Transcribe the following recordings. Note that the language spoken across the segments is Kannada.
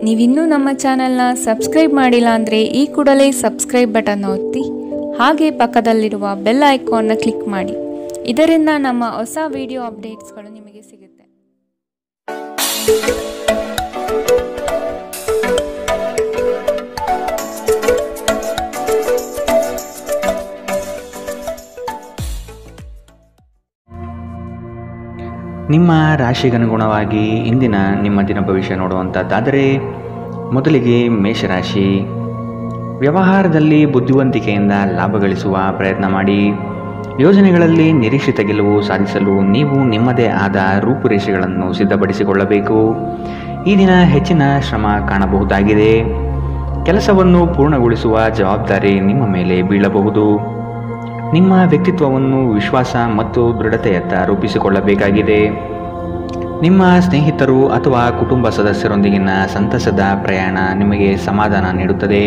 ನೀವಿನ್ನೂ ನಮ್ಮ ಚಾನೆಲ್ನ ಸಬ್ಸ್ಕ್ರೈಬ್ ಮಾಡಿಲ್ಲ ಅಂದರೆ ಈ ಕೂಡಲೇ ಸಬ್ಸ್ಕ್ರೈಬ್ ಬಟನ್ ಒತ್ತಿ ಹಾಗೆ ಪಕ್ಕದಲ್ಲಿರುವ ಬೆಲ್ ಐಕಾನ್ನ ಕ್ಲಿಕ್ ಮಾಡಿ. ಇದರಿಂದ ನಮ್ಮ ಹೊಸ ವಿಡಿಯೋ ಅಪ್ಡೇಟ್ಸ್ಗಳು ನಿಮಗೆ ಸಿಗುತ್ತೆ. ನಿಮ್ಮ ರಾಶಿಗನುಗುಣವಾಗಿ ಇಂದಿನ ನಿಮ್ಮ ದಿನ ಭವಿಷ್ಯ ನೋಡುವಂಥದ್ದಾದರೆ ಮೊದಲಿಗೆ ಮೇಷರಾಶಿ. ವ್ಯವಹಾರದಲ್ಲಿ ಬುದ್ಧಿವಂತಿಕೆಯಿಂದ ಲಾಭ ಗಳಿಸುವ ಪ್ರಯತ್ನ ಮಾಡಿ. ಯೋಜನೆಗಳಲ್ಲಿ ನಿರೀಕ್ಷಿತ ಗೆಲುವು ಸಾಧಿಸಲು ನೀವು ನಿಮ್ಮದೇ ಆದ ರೂಪುರೇಷೆಗಳನ್ನು ಸಿದ್ಧಪಡಿಸಿಕೊಳ್ಳಬೇಕು. ಈ ದಿನ ಹೆಚ್ಚಿನ ಶ್ರಮ ಕಾಣಬಹುದಾಗಿದೆ. ಕೆಲಸವನ್ನು ಪೂರ್ಣಗೊಳಿಸುವ ಜವಾಬ್ದಾರಿ ನಿಮ್ಮ ಮೇಲೆ ಬೀಳಬಹುದು. ನಿಮ್ಮ ವ್ಯಕ್ತಿತ್ವವನ್ನು ವಿಶ್ವಾಸ ಮತ್ತು ದೃಢತೆಯತ್ತ ರೂಪಿಸಿಕೊಳ್ಳಬೇಕಾಗಿದೆ. ನಿಮ್ಮ ಸ್ನೇಹಿತರು ಅಥವಾ ಕುಟುಂಬ ಸದಸ್ಯರೊಂದಿಗಿನ ಸಂತಸದ ಪ್ರಯಾಣ ನಿಮಗೆ ಸಮಾಧಾನ ನೀಡುತ್ತದೆ.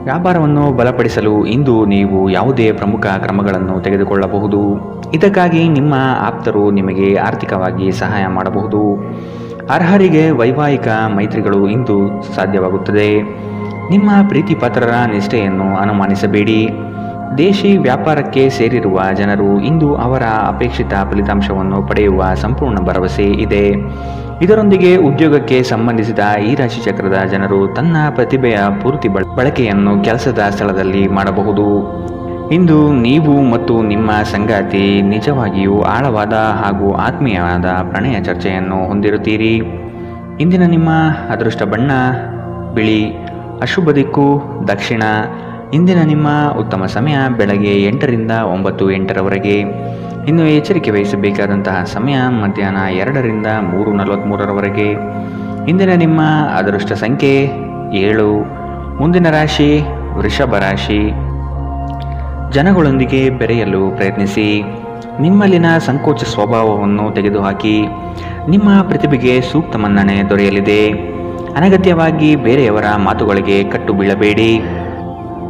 ವ್ಯಾಪಾರವನ್ನು ಬಲಪಡಿಸಲು ಇಂದು ನೀವು ಯಾವುದೇ ಪ್ರಮುಖ ಕ್ರಮಗಳನ್ನು ತೆಗೆದುಕೊಳ್ಳಬಹುದು. ಇದಕ್ಕಾಗಿ ನಿಮ್ಮ ಆಪ್ತರು ನಿಮಗೆ ಆರ್ಥಿಕವಾಗಿ ಸಹಾಯ ಮಾಡಬಹುದು. ಅರ್ಹರಿಗೆ ವೈವಾಹಿಕ ಮೈತ್ರಿಗಳು ಇಂದು ಸಾಧ್ಯವಾಗುತ್ತದೆ. ನಿಮ್ಮ ಪ್ರೀತಿ ಪಾತ್ರರ ನಿಷ್ಠೆಯನ್ನು ಅನುಮಾನಿಸಬೇಡಿ. ದೇಶಿ ವ್ಯಾಪಾರಕ್ಕೆ ಸೇರಿರುವ ಜನರು ಇಂದು ಅವರ ಅಪೇಕ್ಷಿತ ಫಲಿತಾಂಶವನ್ನು ಪಡೆಯುವ ಸಂಪೂರ್ಣ ಭರವಸೆ ಇದೆ. ಇದರೊಂದಿಗೆ ಉದ್ಯೋಗಕ್ಕೆ ಸಂಬಂಧಿಸಿದ ಈ ರಾಶಿ ಚಕ್ರದ ಜನರು ತನ್ನ ಪ್ರತಿಭೆಯ ಪೂರ್ತಿ ಬಳಕೆಯನ್ನು ಕೆಲಸದ ಸ್ಥಳದಲ್ಲಿ ಮಾಡಬಹುದು. ಇಂದು ನೀವು ಮತ್ತು ನಿಮ್ಮ ಸಂಗಾತಿ ನಿಜವಾಗಿಯೂ ಆಳವಾದ ಹಾಗೂ ಆತ್ಮೀಯವಾದ ಪ್ರಣಯ ಚರ್ಚೆಯನ್ನು ಹೊಂದಿರುತ್ತೀರಿ. ಇಂದಿನ ನಿಮ್ಮ ಅದೃಷ್ಟ ಬಣ್ಣ ಬಿಳಿ. ಅಶುಭ ದಿಕ್ಕು ದಕ್ಷಿಣ. ಇಂದಿನ ನಿಮ್ಮ ಉತ್ತಮ ಸಮಯ ಬೆಳಗ್ಗೆ 8ರಿಂದ 9:08ರವರೆಗೆ. ಇನ್ನು ಎಚ್ಚರಿಕೆ ವಹಿಸಬೇಕಾದಂತಹ ಸಮಯ ಮಧ್ಯಾಹ್ನ 2ರಿಂದ 3:43ರವರೆಗೆ. ಇಂದಿನ ನಿಮ್ಮ ಅದೃಷ್ಟ ಸಂಖ್ಯೆ 7. ಮುಂದಿನ ರಾಶಿ ವೃಷಭ ರಾಶಿ. ಜನಗಳೊಂದಿಗೆ ಬೆರೆಯಲು ಪ್ರಯತ್ನಿಸಿ. ನಿಮ್ಮಲ್ಲಿನ ಸಂಕೋಚ ಸ್ವಭಾವವನ್ನು ತೆಗೆದುಹಾಕಿ. ನಿಮ್ಮ ಪ್ರತಿಭೆಗೆ ಸೂಕ್ತ ಮನ್ನಣೆ ದೊರೆಯಲಿದೆ. ಅನಗತ್ಯವಾಗಿ ಬೇರೆಯವರ ಮಾತುಗಳಿಗೆ ಕಟ್ಟು ಬೀಳಬೇಡಿ.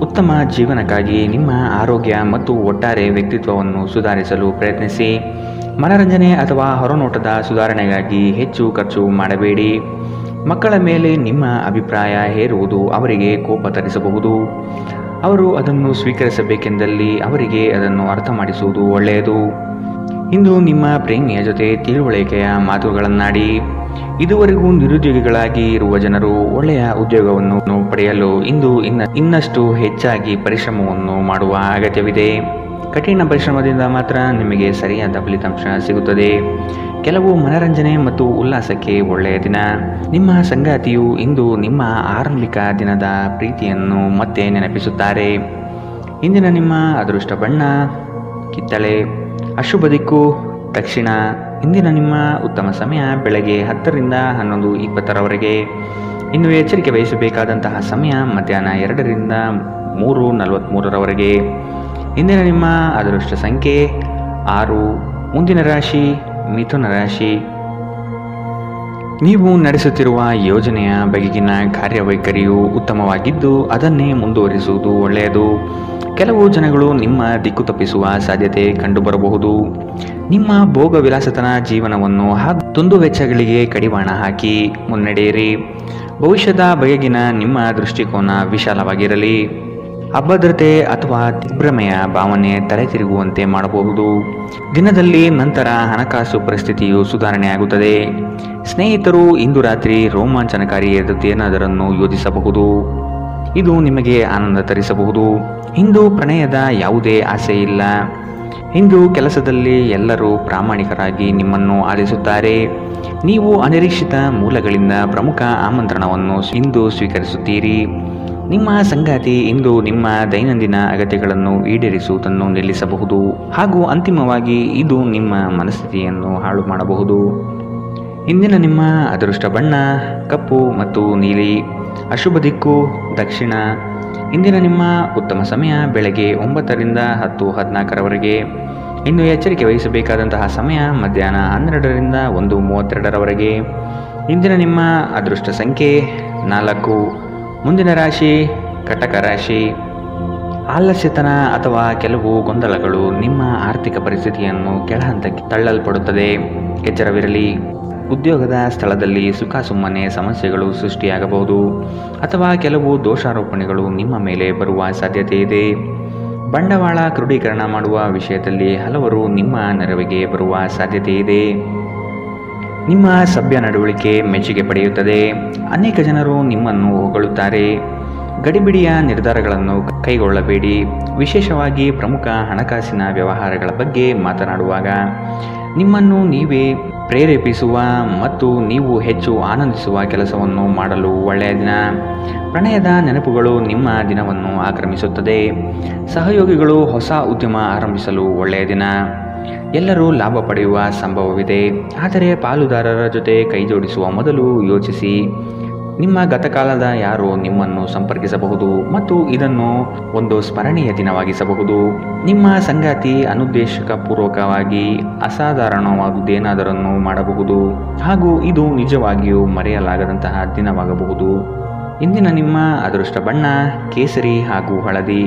ಉತ್ತಮ ಜೀವನಕ್ಕಾಗಿ ನಿಮ್ಮ ಆರೋಗ್ಯ ಮತ್ತು ಒಟ್ಟಾರೆ ವ್ಯಕ್ತಿತ್ವವನ್ನು ಸುಧಾರಿಸಲು ಪ್ರಯತ್ನಿಸಿ. ಮನರಂಜನೆ ಅಥವಾ ಹೊರನೋಟದ ಸುಧಾರಣೆಗಾಗಿ ಹೆಚ್ಚು ಖರ್ಚು ಮಾಡಬೇಡಿ. ಮಕ್ಕಳ ಮೇಲೆ ನಿಮ್ಮ ಅಭಿಪ್ರಾಯ ಹೇರುವುದು ಅವರಿಗೆ ಕೋಪ ತರಿಸಬಹುದು. ಅವರು ಅದನ್ನು ಸ್ವೀಕರಿಸಬೇಕೆಂದಲ್ಲಿ ಅವರಿಗೆ ಅದನ್ನು ಅರ್ಥ ಮಾಡಿಸುವುದು ಒಳ್ಳೆಯದು. ಇಂದು ನಿಮ್ಮ ಪ್ರೇಮಿಯ ಜೊತೆ ತಿಳುವಳಿಕೆಯ ಮಾತುಗಳನ್ನಾಡಿ. ಇದುವರೆಗೂ ನಿರುದ್ಯೋಗಿಗಳಾಗಿ ಇರುವ ಜನರು ಒಳ್ಳೆಯ ಉದ್ಯೋಗವನ್ನು ಪಡೆಯಲು ಇಂದು ಇನ್ನಷ್ಟು ಹೆಚ್ಚಾಗಿ ಪರಿಶ್ರಮವನ್ನು ಮಾಡುವ ಅಗತ್ಯವಿದೆ. ಕಠಿಣ ಪರಿಶ್ರಮದಿಂದ ಮಾತ್ರ ನಿಮಗೆ ಸರಿಯಾದ ಫಲಿತಾಂಶ ಸಿಗುತ್ತದೆ. ಕೆಲವು ಮನರಂಜನೆ ಮತ್ತು ಉಲ್ಲಾಸಕ್ಕೆ ಒಳ್ಳೆಯ ದಿನ. ನಿಮ್ಮ ಸಂಗಾತಿಯು ಇಂದು ನಿಮ್ಮ ಆರಂಭಿಕ ದಿನದ ಪ್ರೀತಿಯನ್ನು ಮತ್ತೆ ನೆನಪಿಸುತ್ತಾರೆ. ಇಂದಿನ ನಿಮ್ಮ ಅದೃಷ್ಟ ಬಣ್ಣ ಕಿತ್ತಳೆ. ಅಶುಭ ದಿಕ್ಕು ದಕ್ಷಿಣ. ಇಂದಿನ ನಿಮ್ಮ ಉತ್ತಮ ಸಮಯ ಬೆಳಗ್ಗೆ 10ರಿಂದ 11:20ರವರೆಗೆ. ಇನ್ನು ಎಚ್ಚರಿಕೆ ವಹಿಸಬೇಕಾದಂತಹ ಸಮಯ ಮಧ್ಯಾಹ್ನ 2ರಿಂದ 3:43ರವರೆಗೆ. ಇಂದಿನ ನಿಮ್ಮ ಅದೃಷ್ಟ ಸಂಖ್ಯೆ 6. ಮುಂದಿನ ರಾಶಿ ಮಿಥುನ ರಾಶಿ. ನೀವು ನಡೆಸುತ್ತಿರುವ ಯೋಜನೆಯ ಬಗೆಗಿನ ಕಾರ್ಯವೈಖರಿಯು ಉತ್ತಮವಾಗಿದ್ದು ಅದನ್ನೇ ಮುಂದುವರಿಸುವುದು ಒಳ್ಳೆಯದು. ಕೆಲವು ಜನಗಳು ನಿಮ್ಮ ದಿಕ್ಕು ತಪ್ಪಿಸುವ ಸಾಧ್ಯತೆ ಕಂಡುಬರಬಹುದು. ನಿಮ್ಮ ಭೋಗ ವಿಲಾಸತನ ಜೀವನವನ್ನು ಹಾಗೂ ದುಂದುವೆಚ್ಚಗಳಿಗೆ ಕಡಿವಾಣ ಹಾಕಿ ಮುನ್ನಡೆಯಿರಿ. ಭವಿಷ್ಯದ ಬಗೆಗಿನ ನಿಮ್ಮ ದೃಷ್ಟಿಕೋನ ವಿಶಾಲವಾಗಿರಲಿ. ಅಭದ್ರತೆ ಅಥವಾ ದಿಗ್ಭ್ರಮೆಯ ಭಾವನೆ ತಲೆ ತಿರುಗುವಂತೆ ಮಾಡಬಹುದು. ದಿನದಲ್ಲಿ ನಂತರ ಹಣಕಾಸು ಪರಿಸ್ಥಿತಿಯು ಸುಧಾರಣೆಯಾಗುತ್ತದೆ. ಸ್ನೇಹಿತರು ಇಂದು ರಾತ್ರಿ ರೋಮಾಂಚನಕಾರಿ ಏನಾದರನ್ನು ಯೋಜಿಸಬಹುದು. ಇದು ನಿಮಗೆ ಆನಂದ ತರಿಸಬಹುದು. ಇಂದು ಪ್ರಣಯದ ಯಾವುದೇ ಆಸೆ ಇಲ್ಲ. ಇಂದು ಕೆಲಸದಲ್ಲಿ ಎಲ್ಲರೂ ಪ್ರಾಮಾಣಿಕರಾಗಿ ನಿಮ್ಮನ್ನು ಆಲಿಸುತ್ತಾರೆ. ನೀವು ಅನಿರೀಕ್ಷಿತ ಮೂಲಗಳಿಂದ ಪ್ರಮುಖ ಆಮಂತ್ರಣವನ್ನು ಇಂದು ಸ್ವೀಕರಿಸುತ್ತೀರಿ. ನಿಮ್ಮ ಸಂಗಾತಿ ಇಂದು ನಿಮ್ಮ ದೈನಂದಿನ ಅಗತ್ಯಗಳನ್ನು ಈಡೇರಿಸುವುದನ್ನು ನಿಲ್ಲಿಸಬಹುದು ಹಾಗೂ ಅಂತಿಮವಾಗಿ ಇದು ನಿಮ್ಮ ಮನಸ್ಥಿತಿಯನ್ನು ಹಾಳು ಮಾಡಬಹುದು. ಇಂದಿನ ನಿಮ್ಮ ಅದೃಷ್ಟ ಬಣ್ಣ ಕಪ್ಪು ಮತ್ತು ನೀಲಿ. ಅಶುಭ ದಿಕ್ಕು ದಕ್ಷಿಣ. ಇಂದಿನ ನಿಮ್ಮ ಉತ್ತಮ ಸಮಯ ಬೆಳಗ್ಗೆ 9ರಿಂದ 10:14ರವರೆಗೆ. ಇನ್ನು ಎಚ್ಚರಿಕೆ ವಹಿಸಬೇಕಾದಂತಹ ಸಮಯ ಮಧ್ಯಾಹ್ನ 12ರಿಂದ 1:32ರವರೆಗೆ. ಇಂದಿನ ನಿಮ್ಮ ಅದೃಷ್ಟ ಸಂಖ್ಯೆ 4. ಮುಂದಿನ ರಾಶಿ ಕಟಕ ರಾಶಿ. ಆಲಸ್ಯತನ ಅಥವಾ ಕೆಲವು ಗೊಂದಲಗಳು ನಿಮ್ಮ ಆರ್ಥಿಕ ಪರಿಸ್ಥಿತಿಯನ್ನು ಕೆಳಹಂತಕ್ಕೆ ತಳ್ಳಲ್ಪಡುತ್ತದೆ. ಎಚ್ಚರವಿರಲಿ. ಉದ್ಯೋಗದ ಸ್ಥಳದಲ್ಲಿ ಸುಮ್ಮನೆ ಸಮಸ್ಯೆಗಳು ಸೃಷ್ಟಿಯಾಗಬಹುದು ಅಥವಾ ಕೆಲವು ದೋಷಾರೋಪಣೆಗಳು ನಿಮ್ಮ ಮೇಲೆ ಬರುವ ಸಾಧ್ಯತೆ ಇದೆ. ಬಂಡವಾಳ ಕ್ರೋಢೀಕರಣ ಮಾಡುವ ವಿಷಯದಲ್ಲಿ ಹಲವರು ನಿಮ್ಮ ನೆರವಿಗೆ ಬರುವ ಸಾಧ್ಯತೆ ಇದೆ. ನಿಮ್ಮ ಸಭ್ಯ ನಡವಳಿಕೆ ಮೆಚ್ಚುಗೆ ಪಡೆಯುತ್ತದೆ. ಅನೇಕ ಜನರು ನಿಮ್ಮನ್ನು ಹೊಗಳುತ್ತಾರೆ. ಗಡಿಬಿಡಿಯ ನಿರ್ಧಾರಗಳನ್ನು ಕೈಗೊಳ್ಳಬೇಡಿ. ವಿಶೇಷವಾಗಿ ಪ್ರಮುಖ ಹಣಕಾಸಿನ ವ್ಯವಹಾರಗಳ ಬಗ್ಗೆ ಮಾತನಾಡುವಾಗ ನಿಮ್ಮನ್ನು ನೀವೇ ಪ್ರೇರೇಪಿಸುವ ಮತ್ತು ನೀವು ಹೆಚ್ಚು ಆನಂದಿಸುವ ಕೆಲಸವನ್ನು ಮಾಡಲು ಒಳ್ಳೆಯ ದಿನ. ಪ್ರಣಯದ ನೆನಪುಗಳು ನಿಮ್ಮ ದಿನವನ್ನು ಆಕ್ರಮಿಸುತ್ತದೆ. ಸಹಯೋಗಿಗಳು ಹೊಸ ಉದ್ಯಮ ಆರಂಭಿಸಲು ಒಳ್ಳೆಯ ದಿನ. ಎಲ್ಲರೂ ಲಾಭ ಪಡೆಯುವ ಸಂಭವವಿದೆ, ಆದರೆ ಪಾಲುದಾರರ ಜೊತೆ ಕೈಜೋಡಿಸುವ ಮೊದಲು ಯೋಚಿಸಿ. ನಿಮ್ಮ ಗತಕಾಲದ ಯಾರೋ ನಿಮ್ಮನ್ನು ಸಂಪರ್ಕಿಸಬಹುದು ಮತ್ತು ಇದನ್ನು ಒಂದು ಸ್ಮರಣೀಯ ದಿನವಾಗಿಸಬಹುದು. ನಿಮ್ಮ ಸಂಗಾತಿ ಅನುದ್ದೇಶಪೂರ್ವಕವಾಗಿ ಅಸಾಧಾರಣವಾದುದೇನಾದರನ್ನು ಮಾಡಬಹುದು ಹಾಗೂ ಇದು ನಿಜವಾಗಿಯೂ ಮರೆಯಲಾಗದಂತಹ ದಿನವಾಗಬಹುದು. ಇಂದಿನ ನಿಮ್ಮ ಅದೃಷ್ಟ ಬಣ್ಣ ಕೇಸರಿ ಹಾಗೂ ಹಳದಿ.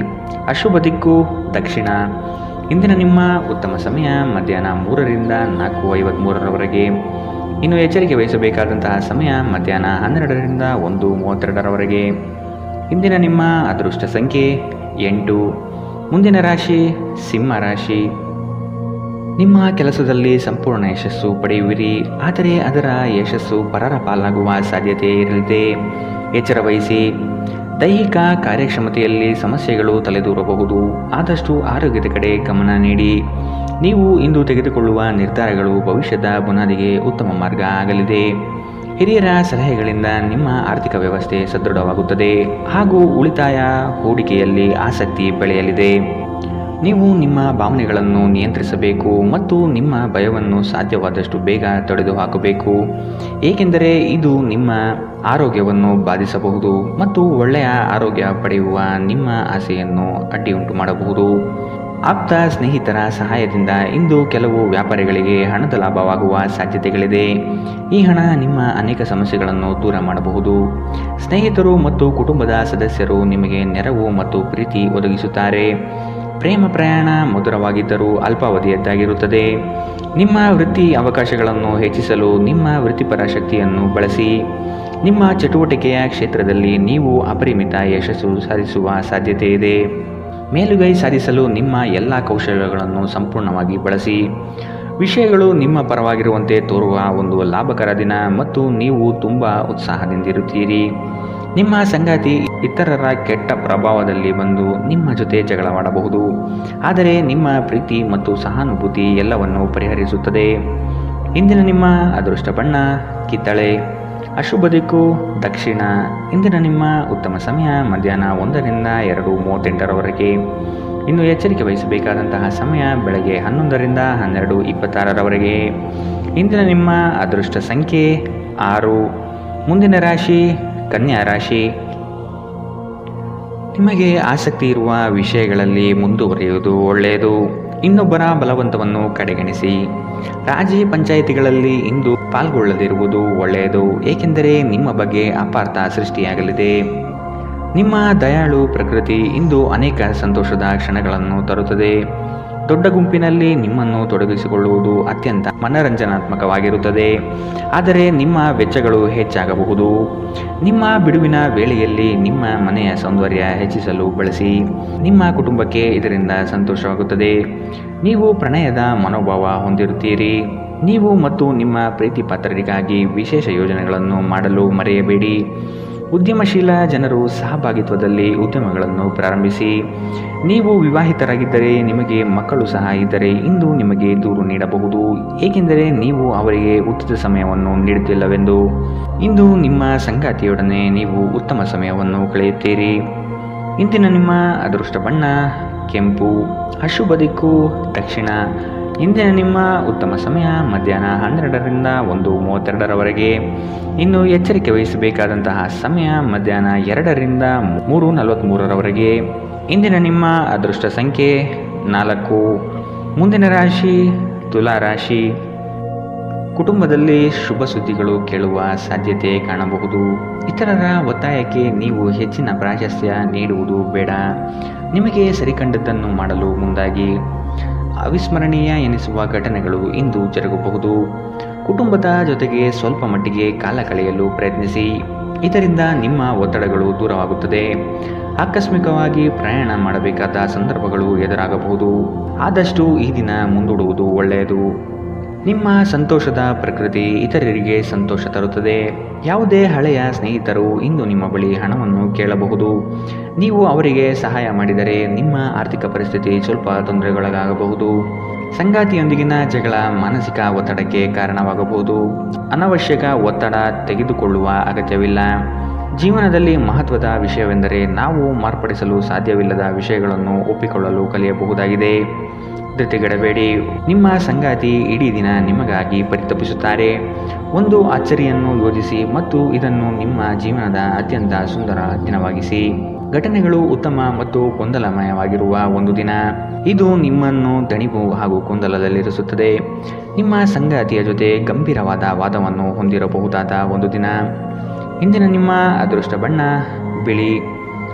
ಅಶುಭ ದಿಕ್ಕು ದಕ್ಷಿಣ. ಇಂದಿನ ನಿಮ್ಮ ಉತ್ತಮ ಸಮಯ ಮಧ್ಯಾಹ್ನ 3ರಿಂದ 4:53ರವರೆಗೆ. ಇನ್ನು ಎಚ್ಚರಿಕೆ ವಹಿಸಬೇಕಾದಂತಹ ಸಮಯ ಮಧ್ಯಾಹ್ನ 12ರಿಂದ 1:32ರವರೆಗೆ. ಇಂದಿನ ನಿಮ್ಮ ಅದೃಷ್ಟ ಸಂಖ್ಯೆ 8. ಮುಂದಿನ ರಾಶಿ ಸಿಂಹ ರಾಶಿ. ನಿಮ್ಮ ಕೆಲಸದಲ್ಲಿ ಸಂಪೂರ್ಣ ಯಶಸ್ಸು ಪಡೆಯುವಿರಿ, ಆದರೆ ಅದರ ಯಶಸ್ಸು ಪರರ ಪಾಲಾಗುವ ಸಾಧ್ಯತೆ ಇರಲಿದೆ. ಎಚ್ಚರ ವಹಿಸಿ. ದೈಹಿಕ ಕಾರ್ಯಕ್ಷಮತೆಯಲ್ಲಿ ಸಮಸ್ಯೆಗಳು ತಲೆದೂರಬಹುದು. ಆದಷ್ಟು ಆರೋಗ್ಯದ ಕಡೆ ಗಮನ ನೀಡಿ. ನೀವು ಇಂದು ತೆಗೆದುಕೊಳ್ಳುವ ನಿರ್ಧಾರಗಳು ಭವಿಷ್ಯದ ಬುನಾದಿಗೆ ಉತ್ತಮ ಮಾರ್ಗ ಆಗಲಿದೆ. ಹಿರಿಯರ ಸಲಹೆಗಳಿಂದ ನಿಮ್ಮ ಆರ್ಥಿಕ ವ್ಯವಸ್ಥೆ ಸದೃಢವಾಗುತ್ತದೆ ಹಾಗೂ ಉಳಿತಾಯ ಹೂಡಿಕೆಯಲ್ಲಿ ಆಸಕ್ತಿ ಬೆಳೆಯಲಿದೆ. ನೀವು ನಿಮ್ಮ ಭಾವನೆಗಳನ್ನು ನಿಯಂತ್ರಿಸಬೇಕು ಮತ್ತು ನಿಮ್ಮ ಭಯವನ್ನು ಸಾಧ್ಯವಾದಷ್ಟು ಬೇಗ ತೊಡೆದುಹಾಕಬೇಕು, ಏಕೆಂದರೆ ಇದು ನಿಮ್ಮ ಆರೋಗ್ಯವನ್ನು ಬಾಧಿಸಬಹುದು ಮತ್ತು ಒಳ್ಳೆಯ ಆರೋಗ್ಯ ಪಡೆಯುವ ನಿಮ್ಮ ಆಸೆಯನ್ನು ಅಡ್ಡಿಯುಂಟು ಮಾಡಬಹುದು. ಆಪ್ತ ಸ್ನೇಹಿತರ ಸಹಾಯದಿಂದ ಇಂದು ಕೆಲವು ವ್ಯಾಪಾರಿಗಳಿಗೆ ಹಣದ ಲಾಭವಾಗುವ ಸಾಧ್ಯತೆಗಳಿದೆ. ಈ ಹಣ ನಿಮ್ಮ ಅನೇಕ ಸಮಸ್ಯೆಗಳನ್ನು ದೂರ ಮಾಡಬಹುದು. ಸ್ನೇಹಿತರು ಮತ್ತು ಕುಟುಂಬದ ಸದಸ್ಯರು ನಿಮಗೆ ನೆರವು ಮತ್ತು ಪ್ರೀತಿ ಒದಗಿಸುತ್ತಾರೆ. ಪ್ರೇಮ ಪ್ರಯಾಣ ಮಧುರವಾಗಿದ್ದರೂ ಅಲ್ಪಾವಧಿಯದ್ದಾಗಿರುತ್ತದೆ. ನಿಮ್ಮ ವೃತ್ತಿ ಅವಕಾಶಗಳನ್ನು ಹೆಚ್ಚಿಸಲು ನಿಮ್ಮ ವೃತ್ತಿಪರ ಶಕ್ತಿಯನ್ನು ಬಳಸಿ. ನಿಮ್ಮ ಚಟುವಟಿಕೆಯ ಕ್ಷೇತ್ರದಲ್ಲಿ ನೀವು ಅಪರಿಮಿತ ಯಶಸ್ಸು ಸಾಧಿಸುವ ಸಾಧ್ಯತೆ ಇದೆ. ಮೇಲುಗೈ ಸಾಧಿಸಲು ನಿಮ್ಮ ಎಲ್ಲ ಕೌಶಲ್ಯಗಳನ್ನು ಸಂಪೂರ್ಣವಾಗಿ ಬಳಸಿ. ವಿಷಯಗಳು ನಿಮ್ಮ ಪರವಾಗಿರುವಂತೆ ತೋರುವ ಒಂದು ಲಾಭಕರ ದಿನ ಮತ್ತು ನೀವು ತುಂಬ ಉತ್ಸಾಹದಿಂದಿರುತ್ತೀರಿ. ನಿಮ್ಮ ಸಂಗಾತಿ ಇತರರ ಕೆಟ್ಟ ಪ್ರಭಾವದಲ್ಲಿ ಬಂದು ನಿಮ್ಮ ಜೊತೆ ಜಗಳವಾಡಬಹುದು, ಆದರೆ ನಿಮ್ಮ ಪ್ರೀತಿ ಮತ್ತು ಸಹಾನುಭೂತಿ ಎಲ್ಲವನ್ನು ಪರಿಹರಿಸುತ್ತದೆ. ಇಂದಿನ ನಿಮ್ಮ ಅದೃಷ್ಟ ಬಣ್ಣ ಕಿತ್ತಳೆ. ಅಶುಭ ದಿಕ್ಕು ದಕ್ಷಿಣ. ಇಂದಿನ ನಿಮ್ಮ ಉತ್ತಮ ಸಮಯ ಮಧ್ಯಾಹ್ನ 1ರಿಂದ 2:38ರವರೆಗೆ. ಇನ್ನು ಎಚ್ಚರಿಕೆ ವಹಿಸಬೇಕಾದಂತಹ ಸಮಯ ಬೆಳಗ್ಗೆ 11ರಿಂದ 12:26ರವರೆಗೆ. ಇಂದಿನ ನಿಮ್ಮ ಅದೃಷ್ಟ ಸಂಖ್ಯೆ 6. ಮುಂದಿನ ರಾಶಿ ಕನ್ಯಾ ರಾಶಿ. ನಿಮಗೆ ಆಸಕ್ತಿ ಇರುವ ವಿಷಯಗಳಲ್ಲಿ ಮುಂದುವರಿಯುವುದು ಒಳ್ಳೆಯದು. ಇನ್ನೊಬ್ಬರ ಬಲವಂತವನ್ನು ಕಡೆಗಣಿಸಿ. ರಾಜಿ ಪಂಚಾಯಿತಿಗಳಲ್ಲಿ ಇಂದು ಪಾಲ್ಗೊಳ್ಳದಿರುವುದು ಒಳ್ಳೆಯದು, ಏಕೆಂದರೆ ನಿಮ್ಮ ಬಗ್ಗೆ ಅಪಾರ್ಥ ಸೃಷ್ಟಿಯಾಗಲಿದೆ. ನಿಮ್ಮ ದಯಾಳು ಪ್ರಕೃತಿ ಇಂದು ಅನೇಕ ಸಂತೋಷದ ಕ್ಷಣಗಳನ್ನು ತರುತ್ತದೆ. ದೊಡ್ಡ ಗುಂಪಿನಲ್ಲಿ ನಿಮ್ಮನ್ನು ತೊಡಗಿಸಿಕೊಳ್ಳುವುದು ಅತ್ಯಂತ ಮನರಂಜನಾತ್ಮಕವಾಗಿರುತ್ತದೆ, ಆದರೆ ನಿಮ್ಮ ವೆಚ್ಚಗಳು ಹೆಚ್ಚಾಗಬಹುದು. ನಿಮ್ಮ ಬಿಡುವಿನ ವೇಳೆಯಲ್ಲಿ ನಿಮ್ಮ ಮನೆಯ ಸೌಂದರ್ಯ ಹೆಚ್ಚಿಸಲು ಬಳಸಿ. ನಿಮ್ಮ ಕುಟುಂಬಕ್ಕೆ ಇದರಿಂದ ಸಂತೋಷವಾಗುತ್ತದೆ. ನೀವು ಪ್ರಣಯದ ಮನೋಭಾವ ಹೊಂದಿರುತ್ತೀರಿ. ನೀವು ಮತ್ತು ನಿಮ್ಮ ಪ್ರೀತಿ ಪಾತ್ರರಿಗಾಗಿ ವಿಶೇಷ ಯೋಜನೆಗಳನ್ನು ಮಾಡಲು ಮರೆಯಬೇಡಿ. ಉದ್ಯಮಶೀಲ ಜನರು ಸಹಭಾಗಿತ್ವದಲ್ಲಿ ಉದ್ಯಮಗಳನ್ನು ಪ್ರಾರಂಭಿಸಿ. ನೀವು ವಿವಾಹಿತರಾಗಿದ್ದರೆ ನಿಮಗೆ ಮಕ್ಕಳು ಸಹ ಇದ್ದರೆ ಇಂದು ನಿಮಗೆ ದೂರು ನೀಡಬಹುದು, ಏಕೆಂದರೆ ನೀವು ಅವರಿಗೆ ಉಚಿತ ಸಮಯವನ್ನು ನೀಡುತ್ತಿಲ್ಲವೆಂದು. ಇಂದು ನಿಮ್ಮ ಸಂಗಾತಿಯೊಡನೆ ನೀವು ಉತ್ತಮ ಸಮಯವನ್ನು ಕಳೆಯುತ್ತೀರಿ. ಇಂದಿನ ನಿಮ್ಮ ಅದೃಷ್ಟ ಬಣ್ಣ ಕೆಂಪು. ಅಶುಭ ದಿಕ್ಕು ದಕ್ಷಿಣ. ಇಂದಿನ ನಿಮ್ಮ ಉತ್ತಮ ಸಮಯ ಮಧ್ಯಾಹ್ನ 12ರಿಂದ 1:32ರವರೆಗೆ. ಇನ್ನು ಎಚ್ಚರಿಕೆ ವಹಿಸಬೇಕಾದಂತಹ ಸಮಯ ಮಧ್ಯಾಹ್ನ 2ರಿಂದ 3:43ರವರೆಗೆ. ಇಂದಿನ ನಿಮ್ಮ ಅದೃಷ್ಟ ಸಂಖ್ಯೆ 4. ಮುಂದಿನ ರಾಶಿ ತುಲಾ ರಾಶಿ. ಕುಟುಂಬದಲ್ಲಿ ಶುಭ ಸುದ್ದಿಗಳು ಕೇಳುವ ಸಾಧ್ಯತೆ ಕಾಣಬಹುದು. ಇತರರ ಒತ್ತಾಯಕ್ಕೆ ನೀವು ಹೆಚ್ಚಿನ ಪ್ರಾಶಸ್ತ್ಯ ನೀಡುವುದು ಬೇಡ. ನಿಮಗೆ ಸರಿಕಂಡದ್ದನ್ನು ಮಾಡಲು ಮುಂದಾಗಿ. ಅವಿಸ್ಮರಣೀಯ ಎನಿಸುವ ಘಟನೆಗಳು ಇಂದು ಜರುಗಬಹುದು. ಕುಟುಂಬದ ಜೊತೆಗೆ ಸ್ವಲ್ಪ ಮಟ್ಟಿಗೆ ಕಾಲ ಕಳೆಯಲು ಪ್ರಯತ್ನಿಸಿ. ಇದರಿಂದ ನಿಮ್ಮ ಒತ್ತಡಗಳು ದೂರವಾಗುತ್ತದೆ. ಆಕಸ್ಮಿಕವಾಗಿ ಪ್ರಯಾಣ ಮಾಡಬೇಕಾದ ಸಂದರ್ಭಗಳು ಎದುರಾಗಬಹುದು. ಆದಷ್ಟು ಈ ದಿನ ಮುಂದೂಡುವುದು ಒಳ್ಳೆಯದು. ನಿಮ್ಮ ಸಂತೋಷದ ಪ್ರಕೃತಿ ಇತರರಿಗೆ ಸಂತೋಷ ತರುತ್ತದೆ. ಯಾವುದೇ ಹಳೆಯ ಸ್ನೇಹಿತರು ಇಂದು ನಿಮ್ಮ ಬಳಿ ಹಣವನ್ನು ಕೇಳಬಹುದು. ನೀವು ಅವರಿಗೆ ಸಹಾಯ ಮಾಡಿದರೆ ನಿಮ್ಮ ಆರ್ಥಿಕ ಪರಿಸ್ಥಿತಿ ಸ್ವಲ್ಪ ತೊಂದರೆಗೊಳಗಾಗಬಹುದು. ಸಂಗಾತಿಯೊಂದಿಗಿನ ಜಗಳ ಮಾನಸಿಕ ಒತ್ತಡಕ್ಕೆ ಕಾರಣವಾಗಬಹುದು. ಅನವಶ್ಯಕ ಒತ್ತಡ ತೆಗೆದುಕೊಳ್ಳುವ ಅಗತ್ಯವಿಲ್ಲ. ಜೀವನದಲ್ಲಿ ಮಹತ್ವದ ವಿಷಯವೆಂದರೆ ನಾವು ಮಾರ್ಪಡಿಸಲು ಸಾಧ್ಯವಿಲ್ಲದ ವಿಷಯಗಳನ್ನು ಒಪ್ಪಿಕೊಳ್ಳಲು ಕಲಿಯಬಹುದಾಗಿದೆ. ಧೃತಿಗೆಡಬೇಡಿ. ನಿಮ್ಮ ಸಂಗಾತಿ ಇಡೀ ದಿನ ನಿಮಗಾಗಿ ಪರಿತಪಿಸುತ್ತಾರೆ. ಒಂದು ಅಚ್ಚರಿಯನ್ನು ಯೋಜಿಸಿ ಮತ್ತು ಇದನ್ನು ನಿಮ್ಮ ಜೀವನದ ಅತ್ಯಂತ ಸುಂದರ ದಿನವಾಗಿಸಿ. ಘಟನೆಗಳು ಉತ್ತಮ ಮತ್ತು ಗೊಂದಲಮಯವಾಗಿರುವ ಒಂದು ದಿನ. ಇದು ನಿಮ್ಮನ್ನು ದಣಿವು ಹಾಗೂ ಗೊಂದಲದಲ್ಲಿರಿಸುತ್ತದೆ. ನಿಮ್ಮ ಸಂಗಾತಿಯ ಜೊತೆ ಗಂಭೀರವಾದ ವಾದವನ್ನು ಹೊಂದಿರಬಹುದಾದ ಒಂದು ದಿನ. ಇಂದಿನ ನಿಮ್ಮ ಅದೃಷ್ಟ ಬಣ್ಣ ಬಿಳಿ.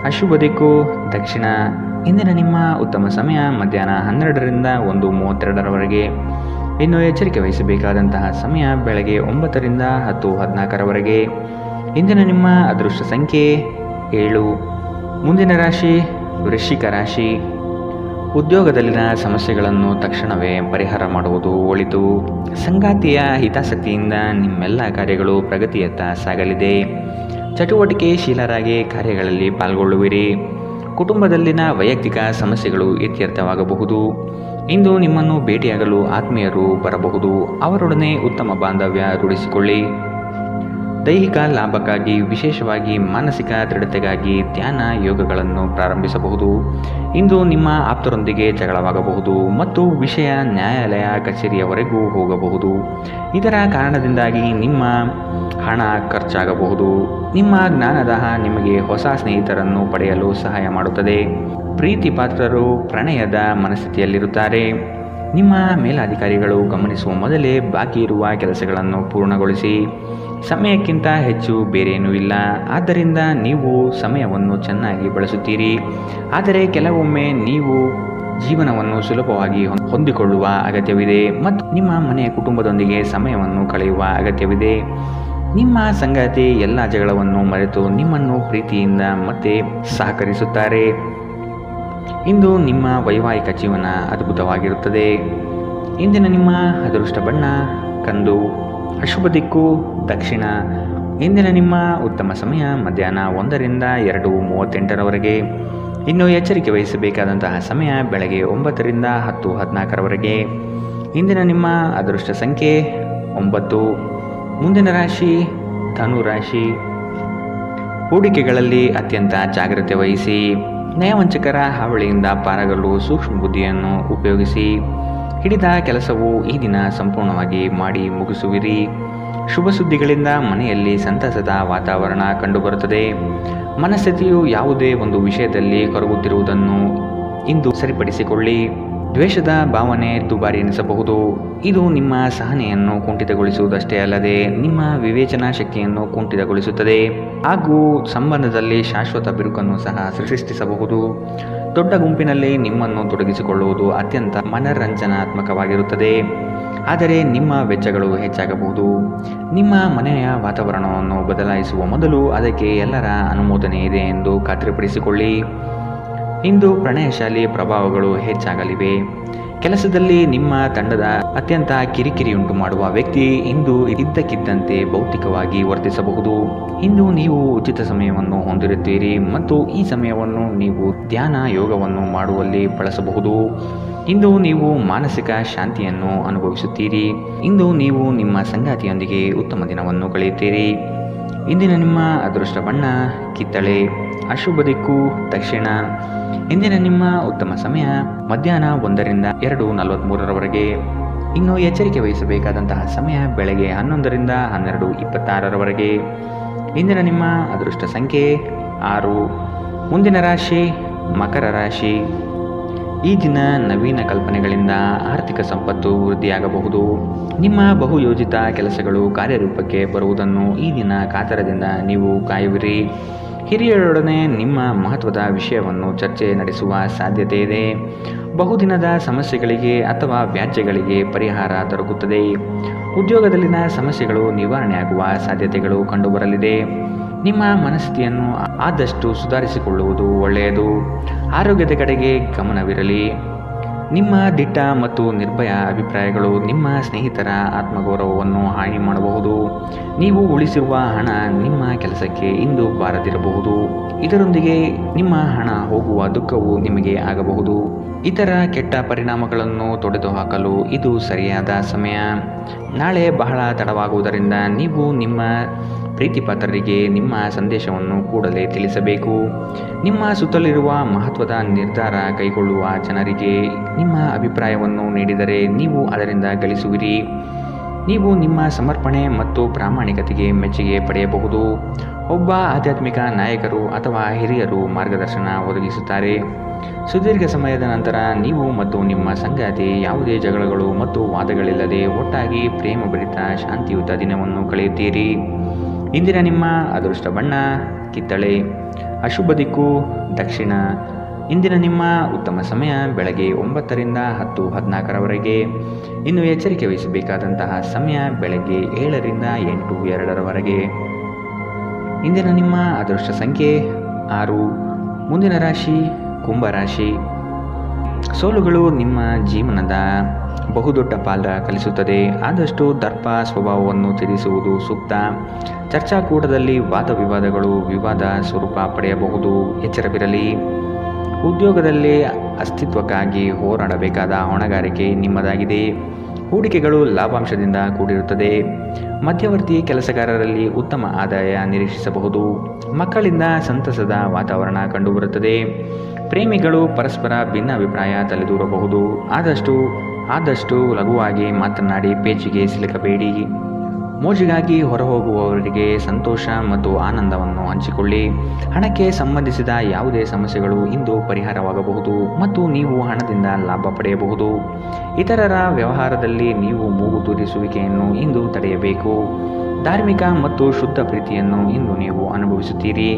ಅಶುಭ ದಿಕ್ಕು ದಕ್ಷಿಣ. ಇಂದಿನ ನಿಮ್ಮ ಉತ್ತಮ ಸಮಯ ಮಧ್ಯಾಹ್ನ 12ರಿಂದ 1:32ರವರೆಗೆ. ಇನ್ನು ಎಚ್ಚರಿಕೆ ವಹಿಸಬೇಕಾದಂತಹ ಸಮಯ ಬೆಳಗ್ಗೆ 9ರಿಂದ 10:14ರವರೆಗೆ. ಇಂದಿನ ನಿಮ್ಮ ಅದೃಷ್ಟ ಸಂಖ್ಯೆ 7. ಮುಂದಿನ ರಾಶಿ ವೃಶ್ಚಿಕ ರಾಶಿ. ಉದ್ಯೋಗದಲ್ಲಿನ ಸಮಸ್ಯೆಗಳನ್ನು ತಕ್ಷಣವೇ ಪರಿಹಾರ ಮಾಡುವುದು ಒಳಿತು. ಸಂಗಾತಿಯ ಹಿತಾಸಕ್ತಿಯಿಂದ ನಿಮ್ಮೆಲ್ಲ ಕಾರ್ಯಗಳು ಪ್ರಗತಿಯತ್ತ ಸಾಗಲಿದೆ. ಚಟುವಟಿಕೆಶೀಲರಾಗಿ ಕಾರ್ಯಗಳಲ್ಲಿ ಪಾಲ್ಗೊಳ್ಳುವಿರಿ. ಕುಟುಂಬದಲ್ಲಿನ ವೈಯಕ್ತಿಕ ಸಮಸ್ಯೆಗಳು ಇತ್ಯರ್ಥವಾಗಬಹುದು. ಇಂದು ನಿಮ್ಮನ್ನು ಭೇಟಿಯಾಗಲು ಆತ್ಮೀಯರು ಬರಬಹುದು. ಅವರೊಡನೆ ಉತ್ತಮ ಬಾಂಧವ್ಯ ರೂಢಿಸಿಕೊಳ್ಳಿ. ದೈಹಿಕ ಲಾಭಕ್ಕಾಗಿ ವಿಶೇಷವಾಗಿ ಮಾನಸಿಕ ದೃಢತೆಗಾಗಿ ಧ್ಯಾನ ಯೋಗಗಳನ್ನು ಪ್ರಾರಂಭಿಸಬಹುದು. ಇಂದು ನಿಮ್ಮ ಆಪ್ತರೊಂದಿಗೆ ಜಗಳವಾಗಬಹುದು ಮತ್ತು ವಿಷಯ ನ್ಯಾಯಾಲಯ ಕಚೇರಿಯವರೆಗೂ ಹೋಗಬಹುದು. ಇದರ ಕಾರಣದಿಂದಾಗಿ ನಿಮ್ಮ ಹಣ ಖರ್ಚಾಗಬಹುದು. ನಿಮ್ಮ ಜ್ಞಾನದಾಹ ನಿಮಗೆ ಹೊಸ ಸ್ನೇಹಿತರನ್ನು ಪಡೆಯಲು ಸಹಾಯ ಮಾಡುತ್ತದೆ. ಪ್ರೀತಿ ಪಾತ್ರರು ಪ್ರಣಯದ ಮನಸ್ಥಿತಿಯಲ್ಲಿರುತ್ತಾರೆ. ನಿಮ್ಮ ಮೇಲಾಧಿಕಾರಿಗಳು ಗಮನಿಸುವ ಮೊದಲೇ ಬಾಕಿ ಇರುವ ಕೆಲಸಗಳನ್ನು ಪೂರ್ಣಗೊಳಿಸಿ. ಸಮಯಕ್ಕಿಂತ ಹೆಚ್ಚು ಬೇರೇನೂ ಇಲ್ಲ. ಆದ್ದರಿಂದ ನೀವು ಸಮಯವನ್ನು ಚೆನ್ನಾಗಿ ಬಳಸುತ್ತೀರಿ. ಆದರೆ ಕೆಲವೊಮ್ಮೆ ನೀವು ಜೀವನವನ್ನು ಸುಲಭವಾಗಿ ಹೊಂದಿಕೊಳ್ಳುವ ಅಗತ್ಯವಿದೆ ಮತ್ತು ನಿಮ್ಮ ಮನೆಯ ಕುಟುಂಬದೊಂದಿಗೆ ಸಮಯವನ್ನು ಕಳೆಯುವ ಅಗತ್ಯವಿದೆ. ನಿಮ್ಮ ಸಂಗಾತಿ ಎಲ್ಲ ಜಗಳವನ್ನು ಮರೆತು ನಿಮ್ಮನ್ನು ಪ್ರೀತಿಯಿಂದ ಮತ್ತೆ ಸಹಕರಿಸುತ್ತಾರೆ. ಇಂದು ನಿಮ್ಮ ವೈವಾಹಿಕ ಜೀವನ ಅದ್ಭುತವಾಗಿರುತ್ತದೆ. ಇಂದಿನ ನಿಮ್ಮ ಅದೃಷ್ಟ ಬಣ್ಣ ಕಂದು. ಅಶುಭ ದಿಕ್ಕು ದಕ್ಷಿಣ. ಇಂದಿನ ನಿಮ್ಮ ಉತ್ತಮ ಸಮಯ ಮಧ್ಯಾಹ್ನ 1ರಿಂದ 2:38ರವರೆಗೆ. ಇನ್ನು ಎಚ್ಚರಿಕೆ ವಹಿಸಬೇಕಾದಂತಹ ಸಮಯ ಬೆಳಗ್ಗೆ 9ರಿಂದ 10:14ರವರೆಗೆ. ಇಂದಿನ ನಿಮ್ಮ ಅದೃಷ್ಟ ಸಂಖ್ಯೆ 9. ಮುಂದಿನ ರಾಶಿ ಧನು ರಾಶಿ. ಹೂಡಿಕೆಗಳಲ್ಲಿ ಅತ್ಯಂತ ಜಾಗ್ರತೆ ವಹಿಸಿ. ನಯವಂಚಕರ ಹಾವಳಿಯಿಂದ ಪಾರಾಗಲು ಸೂಕ್ಷ್ಮ ಬುದ್ಧಿಯನ್ನು ಉಪಯೋಗಿಸಿ. ಹಿಡಿದ ಕೆಲಸವು ಈ ದಿನ ಸಂಪೂರ್ಣವಾಗಿ ಮಾಡಿ ಮುಗಿಸುವಿರಿ. ಶುಭ ಸುದ್ದಿಗಳಿಂದ ಮನೆಯಲ್ಲಿ ಸಂತಸದ ವಾತಾವರಣ ಕಂಡುಬರುತ್ತದೆ. ಮನಸ್ಥಿತಿಯು ಯಾವುದೇ ಒಂದು ವಿಷಯದಲ್ಲಿ ಕೊರಗುತ್ತಿರುವುದನ್ನು ಇಂದು ಸರಿಪಡಿಸಿಕೊಳ್ಳಿ. ದ್ವೇಷದ ಭಾವನೆ ದುಬಾರಿ ಎನಿಸಬಹುದು. ಇದು ನಿಮ್ಮ ಸಹನೆಯನ್ನು ಕುಂಠಿತಗೊಳಿಸುವುದಷ್ಟೇ ಅಲ್ಲದೆ ನಿಮ್ಮ ವಿವೇಚನಾ ಶಕ್ತಿಯನ್ನು ಕುಂಠಿತಗೊಳಿಸುತ್ತದೆ ಹಾಗೂ ಸಂಬಂಧದಲ್ಲಿ ಶಾಶ್ವತ ಬಿರುಕನ್ನು ಸಹ ಸೃಷ್ಟಿಸಬಹುದು. ದೊಡ್ಡ ಗುಂಪಿನಲ್ಲಿ ನಿಮ್ಮನ್ನು ತೊಡಗಿಸಿಕೊಳ್ಳುವುದು ಅತ್ಯಂತ ಮನರಂಜನಾತ್ಮಕವಾಗಿರುತ್ತದೆ. ಆದರೆ ನಿಮ್ಮ ವೆಚ್ಚಗಳು ಹೆಚ್ಚಾಗಬಹುದು. ನಿಮ್ಮ ಮನೆಯ ವಾತಾವರಣವನ್ನು ಬದಲಾಯಿಸುವ ಮೊದಲು ಅದಕ್ಕೆ ಎಲ್ಲರ ಅನುಮೋದನೆ ಇದೆ ಎಂದು ಖಾತ್ರಿಪಡಿಸಿಕೊಳ್ಳಿ. ಇಂದು ಪ್ರಣಯಶಾಲಿ ಪ್ರಭಾವಗಳು ಹೆಚ್ಚಾಗಲಿವೆ. ಕೆಲಸದಲ್ಲಿ ನಿಮ್ಮ ತಂಡದ ಅತ್ಯಂತ ಕಿರಿಕಿರಿಯುಂಟು ಮಾಡುವ ವ್ಯಕ್ತಿ ಇಂದು ಇದ್ದಕ್ಕಿದ್ದಂತೆ ಭೌತಿಕವಾಗಿ ವರ್ತಿಸಬಹುದು. ಇಂದು ನೀವು ಉಚಿತ ಸಮಯವನ್ನು ಹೊಂದಿರುತ್ತೀರಿ ಮತ್ತು ಈ ಸಮಯವನ್ನು ನೀವು ಧ್ಯಾನ ಯೋಗವನ್ನು ಮಾಡುವಲ್ಲಿ ಬಳಸಬಹುದು. ಇಂದು ನೀವು ಮಾನಸಿಕ ಶಾಂತಿಯನ್ನು ಅನುಭವಿಸುತ್ತೀರಿ. ಇಂದು ನೀವು ನಿಮ್ಮ ಸಂಗಾತಿಯೊಂದಿಗೆ ಉತ್ತಮ ದಿನವನ್ನು ಕಳೆಯುತ್ತೀರಿ. ಇಂದಿನ ನಿಮ್ಮ ಅದೃಷ್ಟ ಬಣ್ಣ ಕಿತ್ತಳೆ. ಅಶುಭ ದಿಕ್ಕು ದಕ್ಷಿಣ. ಇಂದಿನ ನಿಮ್ಮ ಉತ್ತಮ ಸಮಯ ಮಧ್ಯಾಹ್ನ 1ರಿಂದ 2:43ರವರೆಗೆ. ಇನ್ನು ಎಚ್ಚರಿಕೆ ವಹಿಸಬೇಕಾದಂತಹ ಸಮಯ ಬೆಳಗ್ಗೆ 11ರಿಂದ 12:26ರವರೆಗೆ. ಇಂದಿನ ನಿಮ್ಮ ಅದೃಷ್ಟ ಸಂಖ್ಯೆ 6. ಮುಂದಿನ ರಾಶಿ ಮಕರ ರಾಶಿ. ಈ ದಿನ ನವೀನ ಕಲ್ಪನೆಗಳಿಂದ ಆರ್ಥಿಕ ಸಂಪತ್ತು ವೃದ್ಧಿಯಾಗಬಹುದು. ನಿಮ್ಮ ಬಹುಯೋಜಿತ ಕೆಲಸಗಳು ಕಾರ್ಯರೂಪಕ್ಕೆ ಬರುವುದನ್ನು ಈ ದಿನ ಕಾತರದಿಂದ ನೀವು ಕಾಯುವಿರಿ. ಹಿರಿಯರೊಡನೆ ನಿಮ್ಮ ಮಹತ್ವದ ವಿಷಯವನ್ನು ಚರ್ಚೆ ನಡೆಸುವ ಸಾಧ್ಯತೆ ಇದೆ. ಬಹುದಿನದ ಸಮಸ್ಯೆಗಳಿಗೆ ಅಥವಾ ವ್ಯಾಜ್ಯಗಳಿಗೆ ಪರಿಹಾರ ದೊರಕುತ್ತದೆ. ಉದ್ಯೋಗದಲ್ಲಿನ ಸಮಸ್ಯೆಗಳು ನಿವಾರಣೆಯಾಗುವ ಸಾಧ್ಯತೆಗಳು ಕಂಡುಬರಲಿದೆ. ನಿಮ್ಮ ಮನಸ್ಥಿತಿಯನ್ನು ಆದಷ್ಟು ಸುಧಾರಿಸಿಕೊಳ್ಳುವುದು ಒಳ್ಳೆಯದು. ಆರೋಗ್ಯದ ಕಡೆಗೆ ಗಮನವಿರಲಿ. ನಿಮ್ಮ ದಿಟ್ಟ ಮತ್ತು ನಿರ್ಭಯ ಅಭಿಪ್ರಾಯಗಳು ನಿಮ್ಮ ಸ್ನೇಹಿತರ ಆತ್ಮಗೌರವವನ್ನು ಹಾನಿ ಮಾಡಬಹುದು. ನೀವು ಉಳಿಸಿರುವ ಹಣ ನಿಮ್ಮ ಕೆಲಸಕ್ಕೆ ಇಂದು ಬಾರದಿರಬಹುದು. ಇದರೊಂದಿಗೆ ನಿಮ್ಮ ಹಣ ಹೋಗುವ ದುಃಖವು ನಿಮಗೆ ಆಗಬಹುದು. ಇತರ ಕೆಟ್ಟ ಪರಿಣಾಮಗಳನ್ನು ತೊಡೆದುಹಾಕಲು ಇದು ಸರಿಯಾದ ಸಮಯ. ನಾಳೆ ಬಹಳ ತಡವಾಗುವುದರಿಂದ ನೀವು ನಿಮ್ಮ ಪ್ರೀತಿಪಾತ್ರರಿಗೆ ನಿಮ್ಮ ಸಂದೇಶವನ್ನು ಕೂಡಲೇ ತಿಳಿಸಬೇಕು. ನಿಮ್ಮ ಸುತ್ತಲಿರುವ ಮಹತ್ವದ ನಿರ್ಧಾರ ಕೈಗೊಳ್ಳುವ ಜನರಿಗೆ ನಿಮ್ಮ ಅಭಿಪ್ರಾಯವನ್ನು ನೀಡಿದರೆ ನೀವು ಅದರಿಂದ ಗಳಿಸುವಿರಿ. ನೀವು ನಿಮ್ಮ ಸಮರ್ಪಣೆ ಮತ್ತು ಪ್ರಾಮಾಣಿಕತೆಗೆ ಮೆಚ್ಚುಗೆ ಪಡೆಯಬಹುದು. ಒಬ್ಬ ಆಧ್ಯಾತ್ಮಿಕ ನಾಯಕರು ಅಥವಾ ಹಿರಿಯರು ಮಾರ್ಗದರ್ಶನ ಒದಗಿಸುತ್ತಾರೆ. ಸುದೀರ್ಘ ಸಮಯದ ನಂತರ ನೀವು ಮತ್ತು ನಿಮ್ಮ ಸಂಗಾತಿ ಯಾವುದೇ ಜಗಳಗಳು ಮತ್ತು ವಾದಗಳಿಲ್ಲದೆ ಒಟ್ಟಾಗಿ ಪ್ರೇಮಭರಿತ ಶಾಂತಿಯುತ ದಿನವನ್ನು ಕಳೆಯುತ್ತೀರಿ. ಇಂದಿನ ನಿಮ್ಮ ಅದೃಷ್ಟ ಬಣ್ಣ ಕಿತ್ತಳೆ. ಅಶುಭ ದಿಕ್ಕು ದಕ್ಷಿಣ. ಇಂದಿನ ನಿಮ್ಮ ಉತ್ತಮ ಸಮಯ ಬೆಳಗ್ಗೆ 9ರಿಂದ 10:14ರವರೆಗೆ. ಇನ್ನು ಎಚ್ಚರಿಕೆ ವಹಿಸಬೇಕಾದಂತಹ ಸಮಯ ಬೆಳಗ್ಗೆ 7ರಿಂದ 8:02ರವರೆಗೆ. ಇಂದಿನ ನಿಮ್ಮ ಅದೃಷ್ಟ ಸಂಖ್ಯೆ 6. ಮುಂದಿನ ರಾಶಿ ಕುಂಭರಾಶಿ. ಸೋಲುಗಳು ನಿಮ್ಮ ಜೀವನದ ಬಹುದೊಡ್ಡ ಪಾಲ ಕಲಿಸುತ್ತದೆ. ಆದಷ್ಟು ದರ್ಪ ಸ್ವಭಾವವನ್ನು ತ್ಯಜಿಸುವುದು ಸೂಕ್ತ. ಚರ್ಚಾಕೂಟದಲ್ಲಿ ವಾದ ವಿವಾದಗಳು ವಿವಾದ ಸ್ವರೂಪ ಪಡೆಯಬಹುದು. ಎಚ್ಚರವಿರಲಿ. ಉದ್ಯೋಗದಲ್ಲಿ ಅಸ್ತಿತ್ವಕ್ಕಾಗಿ ಹೋರಾಡಬೇಕಾದ ಹೊಣೆಗಾರಿಕೆ ನಿಮ್ಮದಾಗಿದೆ. ಹೂಡಿಕೆಗಳು ಲಾಭಾಂಶದಿಂದ ಕೂಡಿರುತ್ತದೆ. ಮಧ್ಯವರ್ತಿ ಕೆಲಸಗಾರರಲ್ಲಿ ಉತ್ತಮ ಆದಾಯ ನಿರೀಕ್ಷಿಸಬಹುದು. ಮಕ್ಕಳಿಂದ ಸಂತಸದ ವಾತಾವರಣ ಕಂಡುಬರುತ್ತದೆ. ಪ್ರೇಮಿಗಳು ಪರಸ್ಪರ ಭಿನ್ನಾಭಿಪ್ರಾಯ ತಲೆದೂರಬಹುದು. ಆದಷ್ಟು ಲಘುವಾಗಿ ಮಾತನಾಡಿ ಪೇಚಿಗೆ ಸಿಲುಕಬೇಡಿ. ಮೋಜಿಗಾಗಿ ಹೊರಹೋಗುವವರಿಗೆ ಸಂತೋಷ ಮತ್ತು ಆನಂದವನ್ನು ಹಂಚಿಕೊಳ್ಳಿ. ಹಣಕ್ಕೆ ಸಂಬಂಧಿಸಿದ ಯಾವುದೇ ಸಮಸ್ಯೆಗಳು ಇಂದು ಪರಿಹಾರವಾಗಬಹುದು ಮತ್ತು ನೀವು ಹಣದಿಂದ ಲಾಭ ಪಡೆಯಬಹುದು. ಇತರರ ವ್ಯವಹಾರದಲ್ಲಿ ನೀವು ಮೂಗು ತೂರಿಸುವಿಕೆಯನ್ನು ಇಂದು ತಡೆಯಬೇಕು. ಧಾರ್ಮಿಕ ಮತ್ತು ಶುದ್ಧ ಪ್ರೀತಿಯನ್ನು ಇಂದು ನೀವು ಅನುಭವಿಸುತ್ತೀರಿ.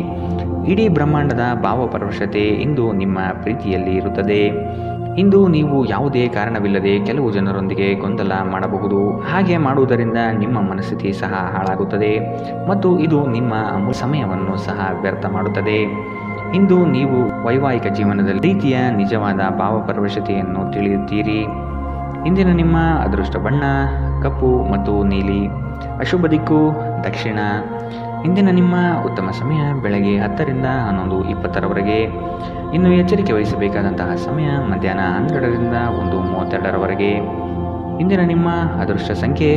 ಇಡೀ ಬ್ರಹ್ಮಾಂಡದ ಭಾವಪರವಶತೆ ಇಂದು ನಿಮ್ಮ ಪ್ರೀತಿಯಲ್ಲಿ ಇರುತ್ತದೆ. ಇಂದು ನೀವು ಯಾವುದೇ ಕಾರಣವಿಲ್ಲದೆ ಕೆಲವು ಜನರೊಂದಿಗೆ ಗೊಂದಲ ಮಾಡಬಹುದು. ಹಾಗೆ ಮಾಡುವುದರಿಂದ ನಿಮ್ಮ ಮನಸ್ಥಿತಿ ಸಹ ಹಾಳಾಗುತ್ತದೆ ಮತ್ತು ಇದು ನಿಮ್ಮ ಅಮೂಲ್ಯ ಸಮಯವನ್ನು ಸಹ ವ್ಯರ್ಥ ಮಾಡುತ್ತದೆ. ಇಂದು ನೀವು ವೈವಾಹಿಕ ಜೀವನದಲ್ಲಿ ರೀತಿಯ ನಿಜವಾದ ಭಾವಪರವಶತೆಯನ್ನು ತಿಳಿಯುತ್ತೀರಿ. ಇಂದಿನ ನಿಮ್ಮ ಅದೃಷ್ಟ ಬಣ್ಣ ಕಪ್ಪು ಮತ್ತು ನೀಲಿ. ಅಶುಭ ದಿಕ್ಕು ದಕ್ಷಿಣ. ಇಂದಿನ ನಿಮ್ಮ ಉತ್ತಮ ಸಮಯ ಬೆಳಗ್ಗೆ 10ರಿಂದ 11:20ರವರೆಗೆ. ಇನ್ನು ಎಚ್ಚರಿಕೆ ವಹಿಸಬೇಕಾದಂತಹ ಸಮಯ ಮಧ್ಯಾಹ್ನ 12ರಿಂದ 1:32ರವರೆಗೆ. ಇಂದಿನ ನಿಮ್ಮ ಅದೃಷ್ಟ ಸಂಖ್ಯೆ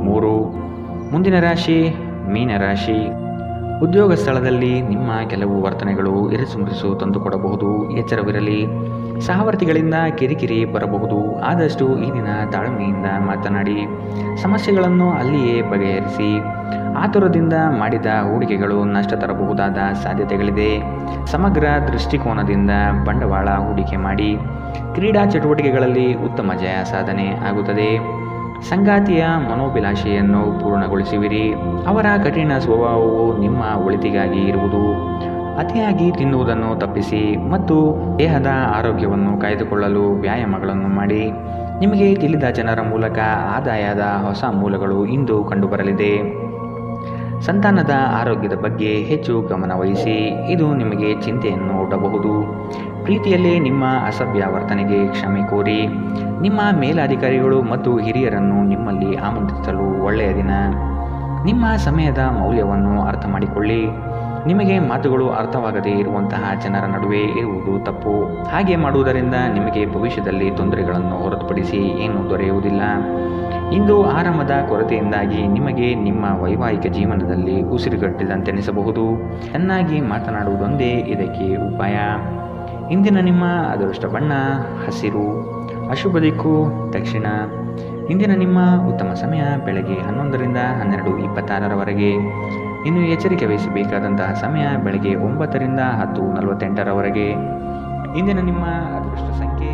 3. ಮುಂದಿನ ರಾಶಿ ಮೀನರಾಶಿ. ಉದ್ಯೋಗ ಸ್ಥಳದಲ್ಲಿ ನಿಮ್ಮ ಕೆಲವು ವರ್ತನೆಗಳು ಇರಿಸುಮುರಿಸು ತಂದುಕೊಡಬಹುದು. ಎಚ್ಚರವಿರಲಿ. ಸಹವರ್ತಿಗಳಿಂದ ಕಿರಿಕಿರಿ ಬರಬಹುದು. ಆದಷ್ಟು ಈ ದಿನ ತಾಳ್ಮೆಯಿಂದ ಮಾತನಾಡಿ ಸಮಸ್ಯೆಗಳನ್ನು ಅಲ್ಲಿಯೇ ಬಗೆಹರಿಸಿ. ಆತುರದಿಂದ ಮಾಡಿದ ಹೂಡಿಕೆಗಳು ನಷ್ಟ ತರಬಹುದಾದ ಸಾಧ್ಯತೆಗಳಿದೆ. ಸಮಗ್ರ ದೃಷ್ಟಿಕೋನದಿಂದ ಬಂಡವಾಳ ಹೂಡಿಕೆ ಮಾಡಿ. ಕ್ರೀಡಾ ಚಟುವಟಿಕೆಗಳಲ್ಲಿ ಉತ್ತಮ ಜಯ ಸಾಧನೆ ಆಗುತ್ತದೆ. ಸಂಗಾತಿಯ ಮನೋಭಿಲಾಷೆಯನ್ನು ಪೂರ್ಣಗೊಳಿಸುವಿರಿ. ಅವರ ಕಠಿಣ ಸ್ವಭಾವವು ನಿಮ್ಮ ಒಳಿತಿಗಾಗಿ ಇರುವುದು. ಅತಿಯಾಗಿ ತಿನ್ನುವುದನ್ನು ತಪ್ಪಿಸಿ ಮತ್ತು ದೇಹದ ಆರೋಗ್ಯವನ್ನು ಕಾಯ್ದುಕೊಳ್ಳಲು ವ್ಯಾಯಾಮಗಳನ್ನು ಮಾಡಿ. ನಿಮಗೆ ತಿಳಿದ ಜನರ ಮೂಲಕ ಆದಾಯದ ಹೊಸ ಮೂಲಗಳು ಇಂದು ಕಂಡುಬರಲಿದೆ. ಸಂತಾನದ ಆರೋಗ್ಯದ ಬಗ್ಗೆ ಹೆಚ್ಚು ಗಮನ ವಹಿಸಿ. ಇದು ನಿಮಗೆ ಚಿಂತೆಯನ್ನು ಒಡ್ಡಬಹುದು. ಪ್ರೀತಿಯಲ್ಲಿ ನಿಮ್ಮ ಅಸಭ್ಯ ವರ್ತನೆಗೆ ಕ್ಷಮೆ ಕೋರಿ. ನಿಮ್ಮ ಮೇಲಾಧಿಕಾರಿಗಳು ಮತ್ತು ಹಿರಿಯರನ್ನು ನಿಮ್ಮಲ್ಲಿ ಆಮಂತ್ರಿಸಲು ಒಳ್ಳೆಯ ದಿನ. ನಿಮ್ಮ ಸಮಯದ ಮೌಲ್ಯವನ್ನು ಅರ್ಥ ಮಾಡಿಕೊಳ್ಳಿ. ನಿಮಗೆ ಮಾತುಗಳು ಅರ್ಥವಾಗದೇ ಇರುವಂತಹ ಜನರ ನಡುವೆ ಇರುವುದು ತಪ್ಪು. ಹಾಗೆ ಮಾಡುವುದರಿಂದ ನಿಮಗೆ ಭವಿಷ್ಯದಲ್ಲಿ ತೊಂದರೆಗಳನ್ನು ಹೊರತುಪಡಿಸಿ ಏನೂ ದೊರೆಯುವುದಿಲ್ಲ. ಇಂದು ಆರಾಮದ ಕೊರತೆಯಿಂದಾಗಿ ನಿಮಗೆ ನಿಮ್ಮ ವೈವಾಹಿಕ ಜೀವನದಲ್ಲಿ ಉಸಿರುಗಟ್ಟಿದಂತೆನಿಸಬಹುದು. ಚೆನ್ನಾಗಿ ಮಾತನಾಡುವುದೊಂದೇ ಇದಕ್ಕೆ ಉಪಾಯ. ಇಂದಿನ ನಿಮ್ಮ ಅದೃಷ್ಟ ಬಣ್ಣ ಹಸಿರು. ಅಶುಭ ದಿಕ್ಕು ದಕ್ಷಿಣ. ಇಂದಿನ ನಿಮ್ಮ ಉತ್ತಮ ಸಮಯ ಬೆಳಗ್ಗೆ 11ರಿಂದ 12:26ರವರೆಗೆ. ಇನ್ನು ಎಚ್ಚರಿಕೆ ವಹಿಸಬೇಕಾದಂತಹ ಸಮಯ ಬೆಳಗ್ಗೆ 9ರಿಂದ 10:48ರವರೆಗೆ. ಇಂದಿನ ನಿಮ್ಮ ಅದೃಷ್ಟ ಸಂಖ್ಯೆ